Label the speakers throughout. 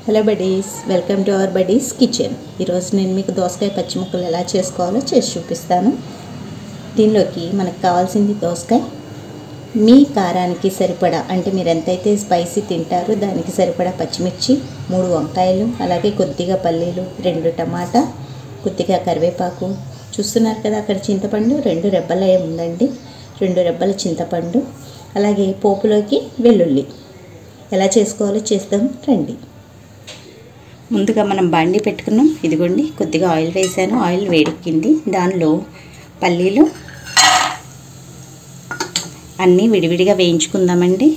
Speaker 1: Hello buddies, welcome to our buddies kitchen. ఈరోజు నేను మీకు దోసకాయ పచ్చి ముక్కలు ఎలా చేసుకోవాలో చేసి చూపిస్తాను. దీనిలోకి మనకు కావాల్సింది దోసకాయ, మీ కారానికి సరిపడా, అంటే మీరు ఎంతైతే స్పైసీ తింటారో దానికి సరిపడా పచ్చిమిర్చి, 3 వంకాయలు, అలాగే కొద్దిగా పల్లీలు, 2 టమాటా, కొద్దిగా కరివేపాకు, చూస్తున్నారు కదా అక్కడ చింతపండు 2 రెబ్బల ఉందండి, 2 రెబ్బల చింతపండు, అలాగే పోపులోకి వెల్లుల్లి. ఎలా చేసుకోవాలో చేద్దాం రండి. ముందుగా మనం బాండి పెట్టుకున్నాం. ఇదిగోండి కొద్దిగా ఆయిల్ వేసాను, ఆయిల్ వేడెక్కింది. దానిలో పల్లీలు అన్నీ విడివిడిగా వేయించుకుందామండి.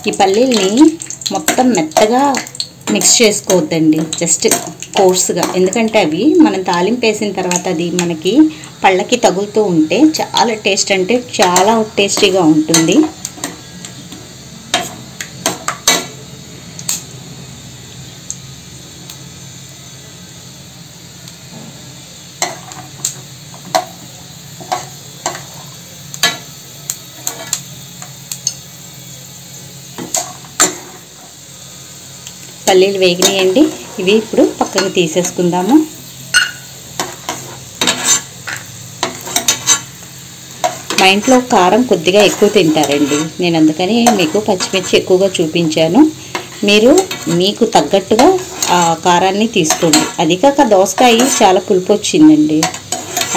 Speaker 1: ఈ పల్లీల్ని మొత్తం మెత్తగా మిక్స్ చేసుకోవద్దండి, జస్ట్ కోర్స్గా. ఎందుకంటే అవి మనం తాలింపు వేసిన తర్వాత అది మనకి పళ్ళకి తగులుతూ ఉంటే చాలా టేస్ట్, అంటే చాలా టేస్టీగా ఉంటుంది. పల్లీలు వేగినాయండి, ఇవి ఇప్పుడు పక్కకు తీసేసుకుందాము. మా ఇంట్లో కారం కొద్దిగా ఎక్కువ తింటారండి, నేను అందుకని మీకు పచ్చిమిర్చి ఎక్కువగా చూపించాను. మీరు మీకు తగ్గట్టుగా ఆ కారాన్ని తీసుకోండి. అది కాక దోసకాయ చాలా పులుపు వచ్చిందండి,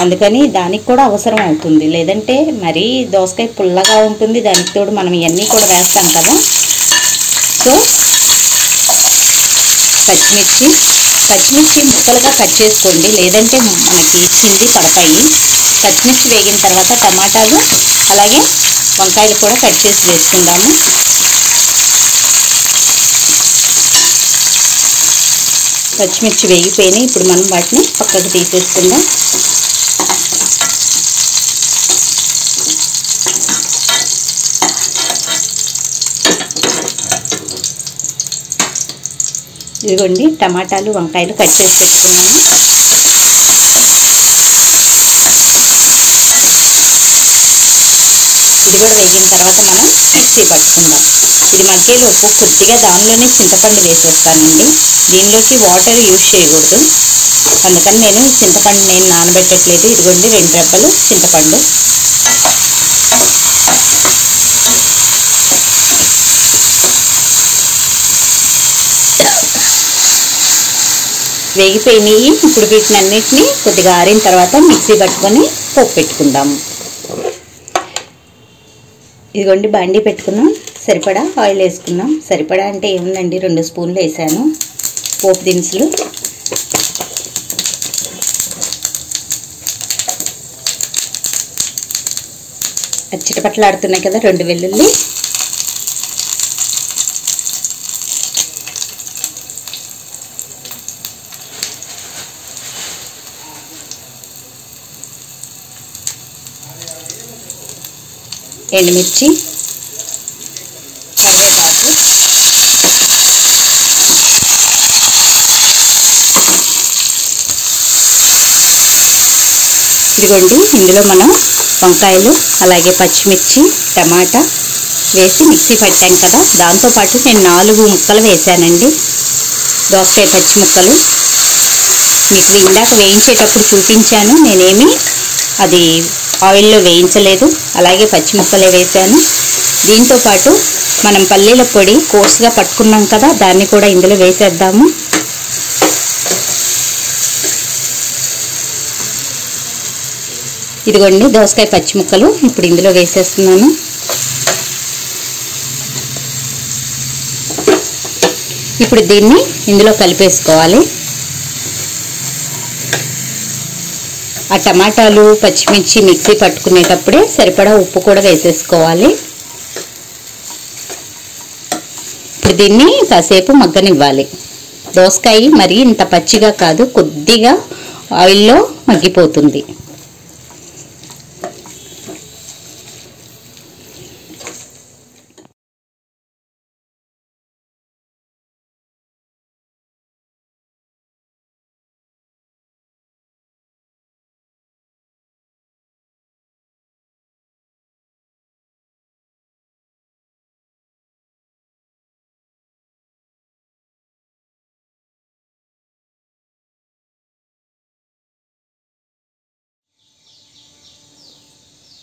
Speaker 1: అందుకని దానికి కూడా అవసరం అవుతుంది. లేదంటే మరీ దోసకాయ పుల్లగా ఉంటుంది, దానికి తోడు మనం ఇవన్నీ కూడా వేస్తాం కదా. సో పచ్చిమిర్చి ముక్కలుగా కట్ చేసుకోండి, లేదంటే మనకి చింది పడతాయి. పచ్చిమిర్చి వేగిన తర్వాత టమాటాలు అలాగే వంకాయలు కూడా కట్ చేసి వేసుకుందాము. పచ్చిమిర్చి వేగిపోయినాయి, ఇప్పుడు మనం వాటిని పక్కకు తీసేసుకుందాం. ఇదిగోండి టమాటాలు వంకాయలు కట్ చేసి పెట్టుకున్నాను. ఇది కూడా వేగిన తర్వాత మనం మిక్సీ పట్టుకుందాం. ఇది మగ్గేలోపు కొద్దిగా దానిలోనే చింతపండు వేసేస్తానండి. దీనిలోకి వాటర్ యూజ్ చేయకూడదు, అందుకని నేను చింతపండు నానబెట్టట్లేదు. ఇదిగోండి 2 రెబ్బలు చింతపండు. వేగిపోయినాయి. ఇప్పుడు వీటిని అన్నిటిని కొద్దిగా ఆరిన తర్వాత మిక్సీ పట్టుకొని పోపు పెట్టుకుందాము. ఇదిగోండి బాండీ పెట్టుకున్నాం, సరిపడా ఆయిల్ వేసుకున్నాం. సరిపడా అంటే ఏముందండి, 2 స్పూన్లు వేసాను పోపు దినుసులు. చిటపట్లాడుతున్నాయి కదా 2 వెల్లుల్లి. ఎండుమిర్చి, కరివేపాకు, ఇదిగోండి ఇందులో మనం వంకాయలు అలాగే పచ్చిమిర్చి టమాటా వేసి మిక్సీ పట్టాం కదా, దాంతోపాటు నేను 4 ముక్కలు వేసానండి దోసకాయ పచ్చి ముక్కలు. మీకు ఇందాక వేయించేటప్పుడు చూపించాను, నేనేమి అది ఆయిల్లో వేయించలేదు, అలాగే పచ్చి ముక్కలే వేసాను. దీంతోపాటు మనం పల్లీల పొడి కోర్స్గా పట్టుకున్నాం కదా, దాన్ని కూడా ఇందులో వేసేద్దాము. ఇదిగోండి దోసకాయ పచ్చి ముక్కలు ఇప్పుడు ఇందులో వేసేస్తున్నాను. ఇప్పుడు దీన్ని ఇందులో కలిపేసుకోవాలి. ఆ టమాటాలు పచ్చిమిర్చి మిక్సీ పట్టుకునేటప్పుడే సరిపడా ఉప్పు కూడా వేసేసుకోవాలి. ఇప్పుడు దీన్ని కాసేపు మగ్గనివ్వాలి. దోసకాయ మరి ఇంత పచ్చిగా కాదు, కొద్దిగా ఆయిల్లో మగ్గిపోతుంది.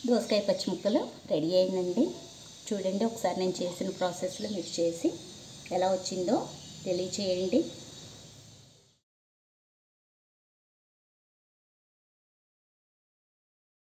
Speaker 1: దోసకాయ పచ్చి ముక్కలు రెడీ అయిందండి. చూడండి, ఒకసారి నేను చేసిన ప్రాసెస్లో మీరు చేసి ఎలా వచ్చిందో తెలియచేయండి.